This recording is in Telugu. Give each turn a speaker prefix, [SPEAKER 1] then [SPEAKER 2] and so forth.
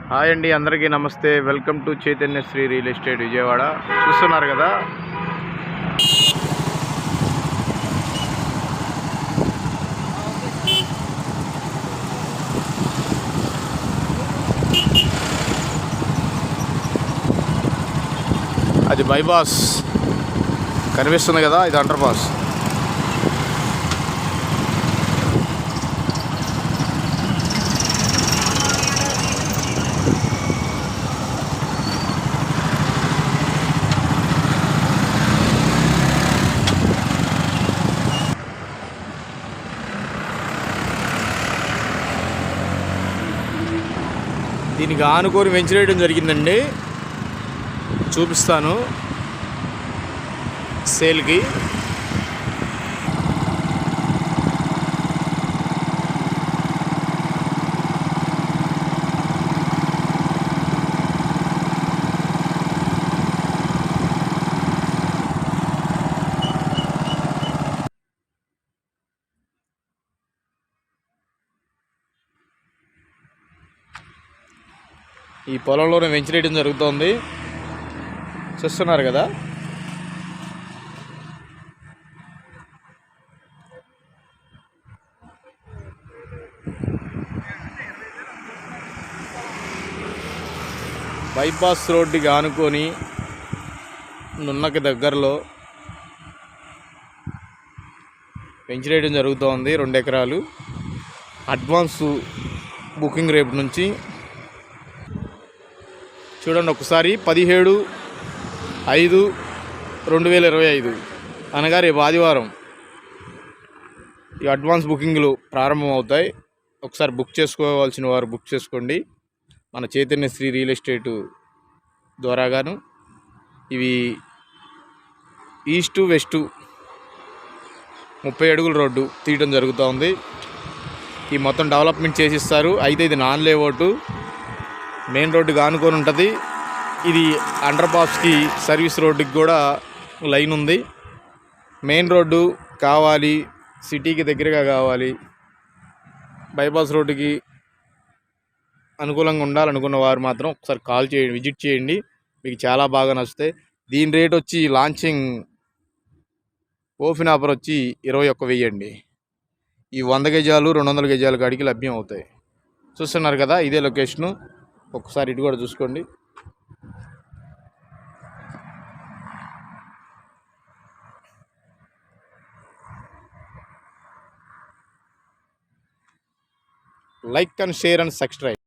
[SPEAKER 1] హాయ్ అండి, అందరికీ నమస్తే. Welcome to Chaitanya Sri real estate Vijayawada. చూస్తున్నారు కదా, అది బైపాస్ కనిపిస్తుంది కదా, ఇది అండర్ పాస్. దీనికి ఆనుకొని వెంచరేయడం జరిగిందండి. చూపిస్తాను సేల్కి. ఈ పొలంలోనే వెంచరేయడం జరుగుతోంది. చూస్తున్నారు కదా, బైపాస్ రోడ్డుకి ఆనుకొని నున్నకి దగ్గరలో వెంచరేయడం జరుగుతోంది. 2 ఎకరాలు. అడ్వాన్సు బుకింగ్ రేపు నుంచి చూడండి ఒకసారి. 17/5/2025 అనగా రేపు ఆదివారం ఈ అడ్వాన్స్ బుకింగ్లు ప్రారంభం అవుతాయి. ఒకసారి బుక్ చేసుకోవాల్సిన వారు బుక్ చేసుకోండి మన చైతన్య శ్రీ రియల్ ఎస్టేట్ ద్వారాగాను. ఇవి ఈస్టు వెస్టు 30 అడుగుల రోడ్డు తీయడం జరుగుతోంది. ఈ మొత్తం డెవలప్మెంట్ చేసిస్తారు. అయితే ఇది నాన్ లేఅవుట్, మెయిన్ రోడ్డుకి ఆనుకొని ఉంటుంది. ఇది అండర్ పాస్కి సర్వీస్ రోడ్డుకి కూడా లైన్ ఉంది. మెయిన్ రోడ్డు కావాలి, సిటీకి దగ్గరగా కావాలి, బైపాస్ రోడ్డుకి అనుకూలంగా ఉండాలనుకున్న వారు మాత్రం ఒకసారి కాల్ చేయండి, విజిట్ చేయండి. మీకు చాలా బాగా నచ్చుతాయి. దీని రేట్ వచ్చి లాంచింగ్ ఓపెన్ ఆఫర్ వచ్చి 21,000 అండి. ఈ 100 గజాలు 200 గజాల కాడికి లభ్యం అవుతాయి. చూస్తున్నారు కదా, ఇదే లొకేషను. ఒకసారి ఇటు కూడా చూసుకోండి. Like and share and subscribe.